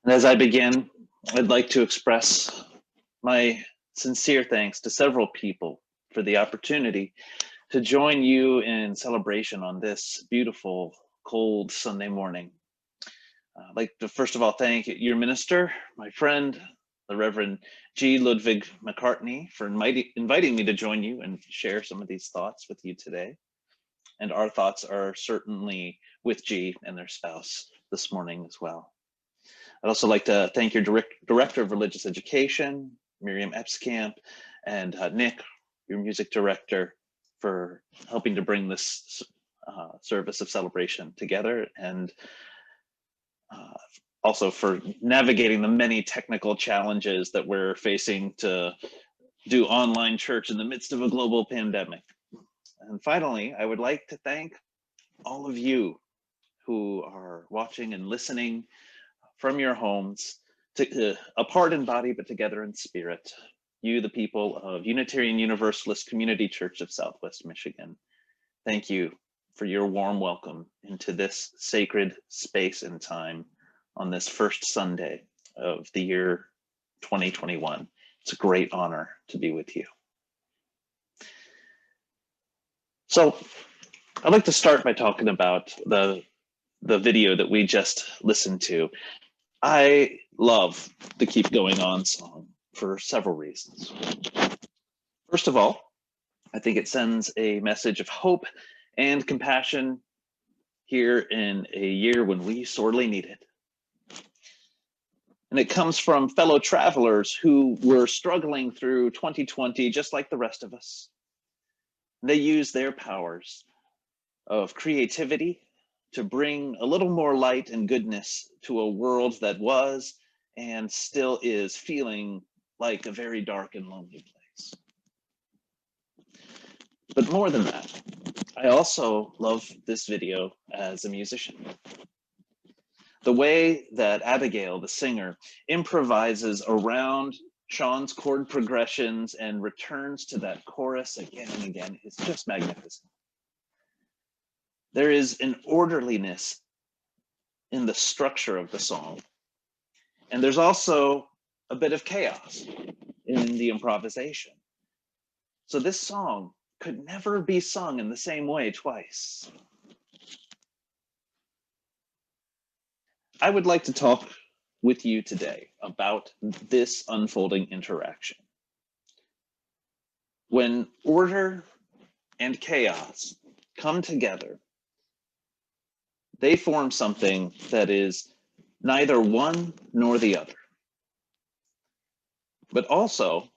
And as I begin, I'd like to express my sincere thanks to several people for the opportunity to join you in celebration on this beautiful, cold Sunday morning. I'd like to first of all thank your minister, my friend, the Reverend G. Ludwig McCartney, for inviting me to join you and share some of these thoughts with you today. And our thoughts are certainly with G and their spouse this morning as well. I'd also like to thank your Director of Religious Education, Miriam Epskamp, and Nick, your music director, for helping to bring this service of celebration together, and also for navigating the many technical challenges that we're facing to do online church in the midst of a global pandemic. And finally, I would like to thank all of you who are watching and listening from your homes, apart in body, but together in spirit. You, the people of Unitarian Universalist Community Church of Southwest Michigan. Thank you for your warm welcome into this sacred space and time on this first Sunday of the year 2021. It's a great honor to be with you. So I'd like to start by talking about the video that we just listened to. I love the Keep Going On song for several reasons. First of all, I think it sends a message of hope and compassion here in a year when we sorely need it. And it comes from fellow travelers who were struggling through 2020 just like the rest of us. They use their powers of creativity to bring a little more light and goodness to a world that was and still is feeling like a very dark and lonely place. But more than that, I also love this video as a musician. The way that Abigail, the singer, improvises around Sean's chord progressions and returns to that chorus again and again is just magnificent. There is an orderliness in the structure of the song. And there's also a bit of chaos in the improvisation. So this song could never be sung in the same way twice. I would like to talk with you today about this unfolding interaction. When order and chaos come together, they form something that is neither one nor the other. But also,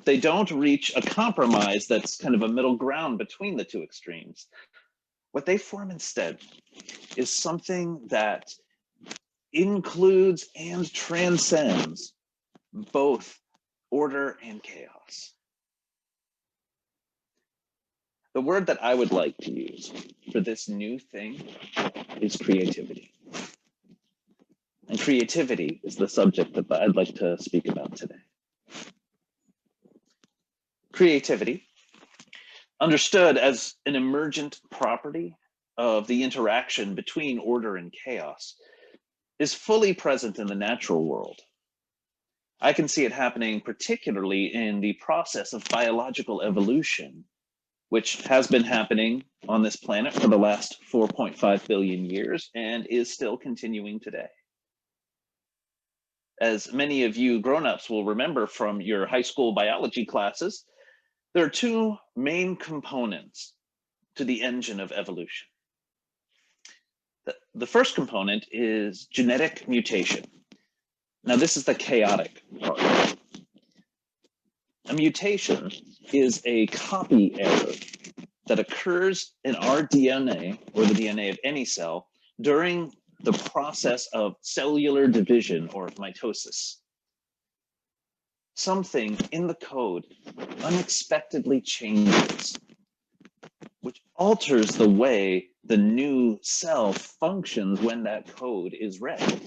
they don't reach a compromise that's kind of a middle ground between the two extremes. What they form instead is something that includes and transcends both order and chaos. The word that I would like to use for this new thing is creativity. And creativity is the subject that I'd like to speak about today. Creativity, understood as an emergent property of the interaction between order and chaos, is fully present in the natural world. I can see it happening particularly in the process of biological evolution, which has been happening on this planet for the last 4.5 billion years and is still continuing today. As many of you grown-ups will remember from your high school biology classes, there are two main components to the engine of evolution. The first component is genetic mutation. Now, this is the chaotic part. A mutation is a copy error that occurs in our DNA, or the DNA of any cell, during the process of cellular division, or mitosis. Something in the code unexpectedly changes, which alters the way the new cell functions when that code is read.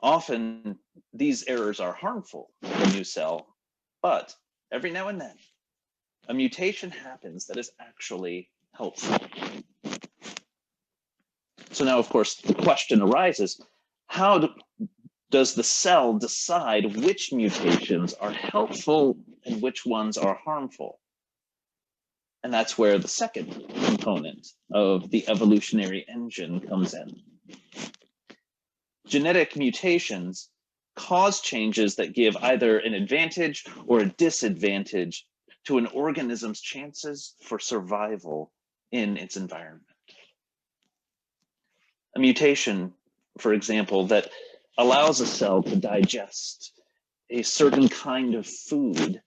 Often, these errors are harmful to the new cell, but every now and then, a mutation happens that is actually helpful. So now, of course, the question arises, How does the cell decide which mutations are helpful and which ones are harmful? And that's where the second component of the evolutionary engine comes in. Genetic mutations cause changes that give either an advantage or a disadvantage to an organism's chances for survival in its environment. A mutation, for example, that allows a cell to digest a certain kind of food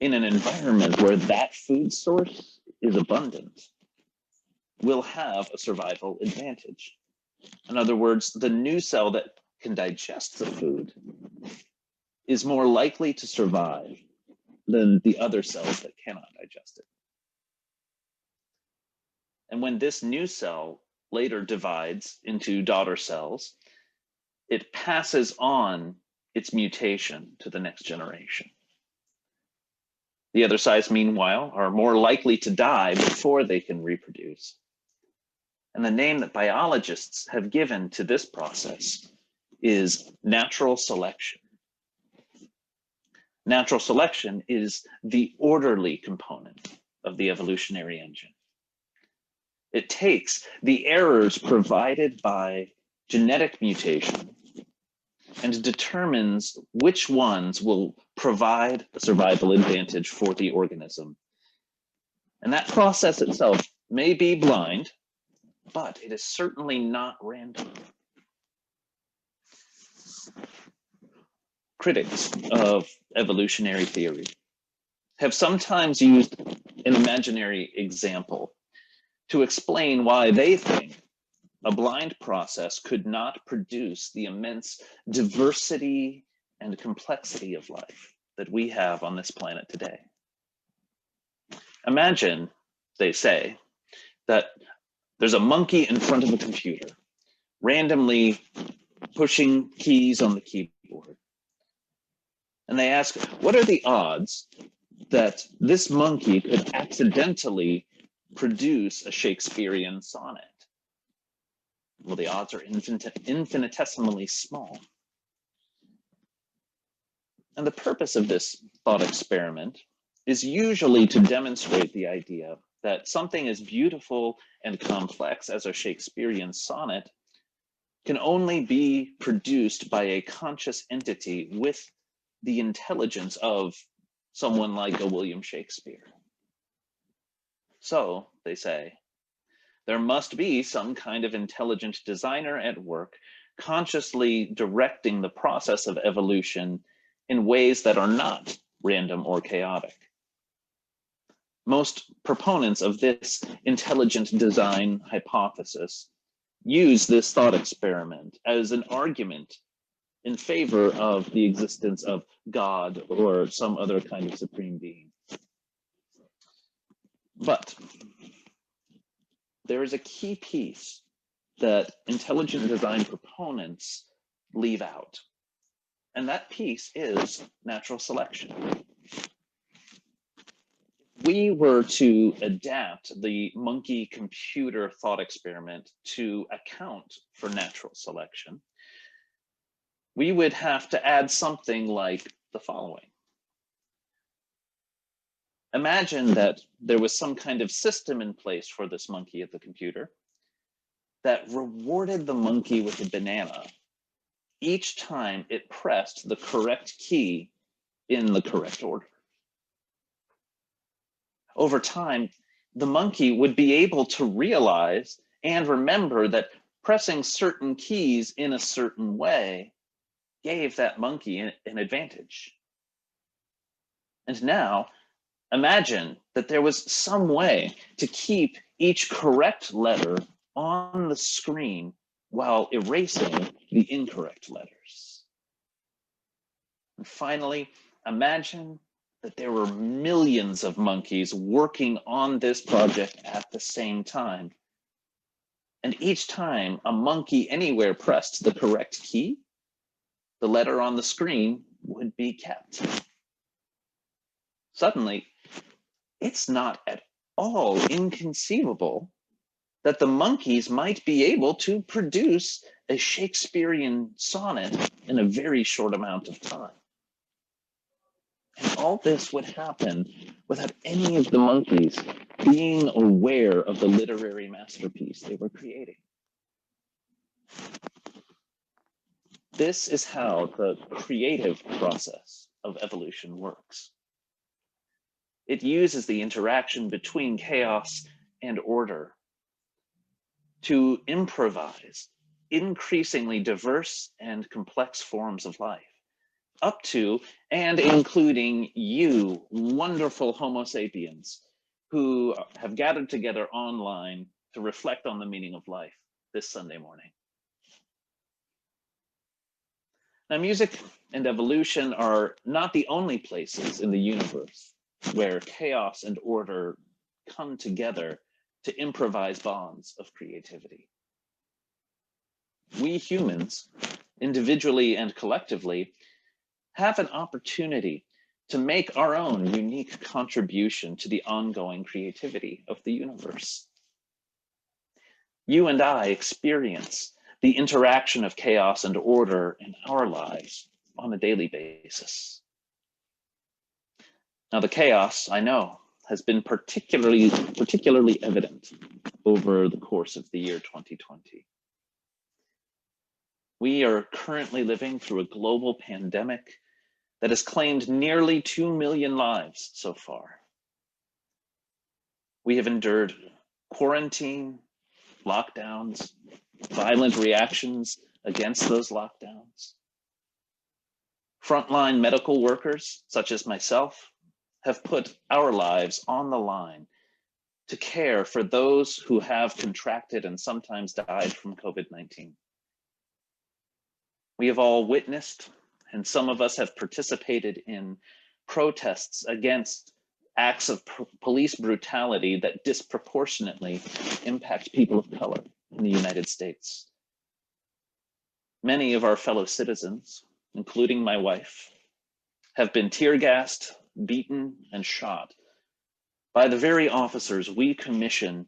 in an environment where that food source is abundant, will have a survival advantage. In other words, the new cell that can digest the food is more likely to survive than the other cells that cannot digest it. And when this new cell later divides into daughter cells, it passes on its mutation to the next generation. The other sides, meanwhile, are more likely to die before they can reproduce. And the name that biologists have given to this process is natural selection. Natural selection is the orderly component of the evolutionary engine. It takes the errors provided by genetic mutation and determines which ones will provide a survival advantage for the organism. And that process itself may be blind, but it is certainly not random. Critics of evolutionary theory have sometimes used an imaginary example to explain why they think a blind process could not produce the immense diversity and complexity of life that we have on this planet today. Imagine, they say, that there's a monkey in front of a computer, randomly pushing keys on the keyboard. And they ask, what are the odds that this monkey could accidentally produce a Shakespearean sonnet? Well, the odds are infinitesimally small. And the purpose of this thought experiment is usually to demonstrate the idea that something as beautiful and complex as a Shakespearean sonnet can only be produced by a conscious entity with the intelligence of someone like a William Shakespeare. So, they say, there must be some kind of intelligent designer at work consciously directing the process of evolution in ways that are not random or chaotic. Most proponents of this intelligent design hypothesis use this thought experiment as an argument in favor of the existence of God or some other kind of supreme being. But there is a key piece that intelligent design proponents leave out, and that piece is natural selection. If we were to adapt the monkey computer thought experiment to account for natural selection, we would have to add something like the following. Imagine that there was some kind of system in place for this monkey at the computer that rewarded the monkey with a banana each time it pressed the correct key in the correct order. Over time, the monkey would be able to realize and remember that pressing certain keys in a certain way gave that monkey an advantage. And now, imagine that there was some way to keep each correct letter on the screen while erasing the incorrect letters. And finally, imagine that there were millions of monkeys working on this project at the same time. And each time a monkey anywhere pressed the correct key, the letter on the screen would be kept. Suddenly, it's not at all inconceivable that the monkeys might be able to produce a Shakespearean sonnet in a very short amount of time. And all this would happen without any of the monkeys being aware of the literary masterpiece they were creating. This is how the creative process of evolution works. It uses the interaction between chaos and order to improvise increasingly diverse and complex forms of life, up to and including you, wonderful Homo sapiens, who have gathered together online to reflect on the meaning of life this Sunday morning. Now, music and evolution are not the only places in the universe where chaos and order come together to improvise bonds of creativity. We humans, individually and collectively, have an opportunity to make our own unique contribution to the ongoing creativity of the universe. You and I experience the interaction of chaos and order in our lives on a daily basis. Now, the chaos, I know, has been particularly evident over the course of the year 2020. We are currently living through a global pandemic that has claimed nearly 2 million lives so far. We have endured quarantine, lockdowns, violent reactions against those lockdowns. Frontline medical workers, such as myself, have put our lives on the line to care for those who have contracted and sometimes died from COVID-19. We have all witnessed, and some of us have participated in, protests against acts of police brutality that disproportionately impact people of color in the United States. Many of our fellow citizens, including my wife, have been tear gassed, beaten, and shot by the very officers we commission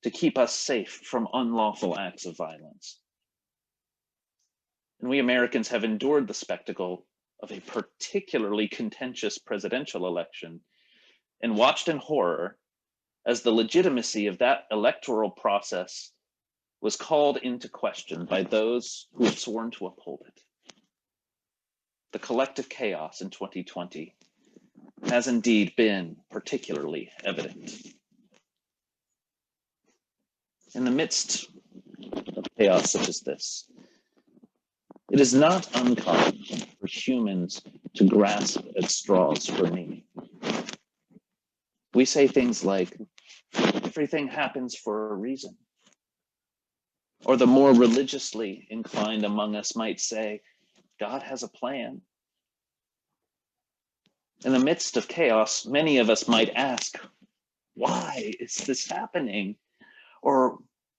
to keep us safe from unlawful acts of violence. And we Americans have endured the spectacle of a particularly contentious presidential election and watched in horror as the legitimacy of that electoral process was called into question by those who have sworn to uphold it. The collective chaos in 2020 has indeed been particularly evident. In the midst of chaos such as this, it is not uncommon for humans to grasp at straws for meaning. We say things like, everything happens for a reason. Or the more religiously inclined among us might say, God has a plan. In the midst of chaos, many of us might ask, why is this happening? Or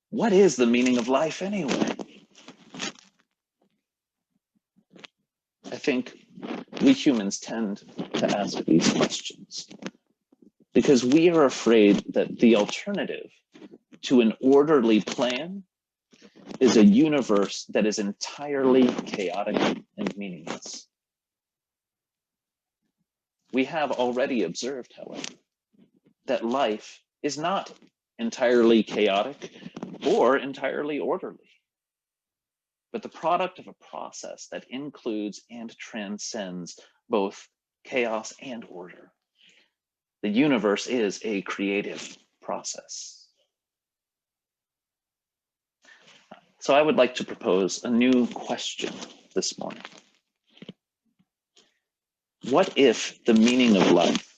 what is the meaning of life anyway? I think we humans tend to ask these questions because we are afraid that the alternative to an orderly plan is a universe that is entirely chaotic and meaningless. We have already observed, however, that life is not entirely chaotic or entirely orderly, but the product of a process that includes and transcends both chaos and order. The universe is a creative process. So I would like to propose a new question this morning. What if the meaning of life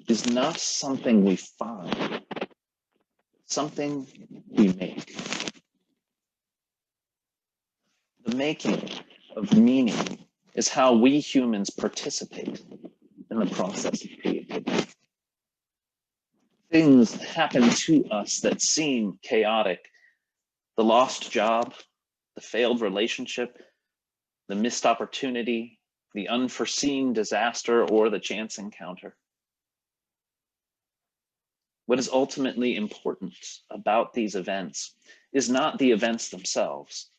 is not something we find, something we make? The making of meaning is how we humans participate in the process of creativity. Things happen to us that seem chaotic. The lost job, the failed relationship, the missed opportunity, the unforeseen disaster, or the chance encounter. What is ultimately important about these events is not the events themselves,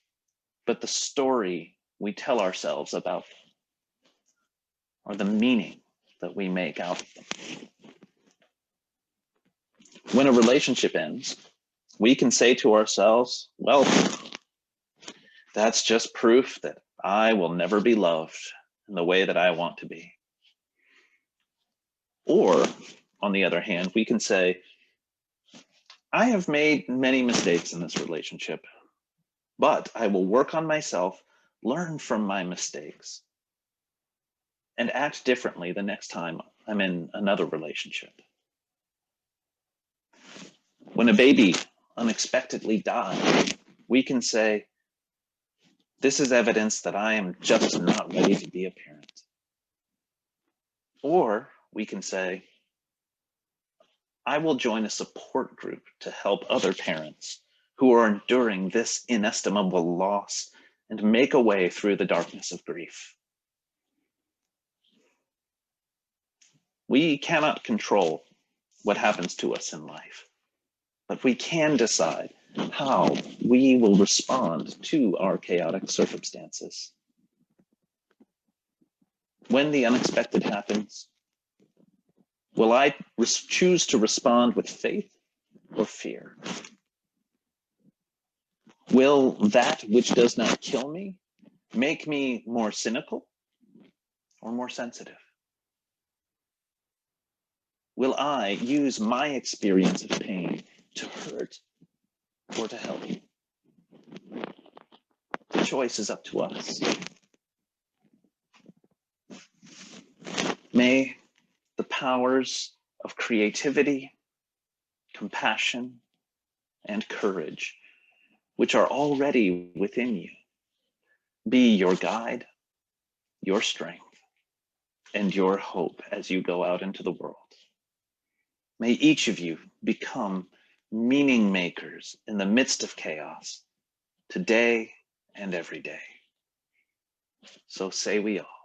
but the story we tell ourselves about them, or the meaning that we make out of them. When a relationship ends, we can say to ourselves, well, that's just proof that I will never be loved in the way that I want to be. Or, on the other hand, we can say, I have made many mistakes in this relationship, but I will work on myself, learn from my mistakes, and act differently the next time I'm in another relationship. When a baby unexpectedly dies, we can say, this is evidence that I am just not ready to be a parent. Or we can say, I will join a support group to help other parents who are enduring this inestimable loss and make a way through the darkness of grief. We cannot control what happens to us in life, but we can decide how we will respond to our chaotic circumstances. When the unexpected happens, will I choose to respond with faith or fear? Will that which does not kill me make me more cynical or more sensitive? Will I use my experience of pain to hurt or to help? The choice is up to us. May the powers of creativity, compassion, and courage, which are already within you, be your guide, your strength, and your hope as you go out into the world. May each of you become meaning makers in the midst of chaos, today and every day. So say we all.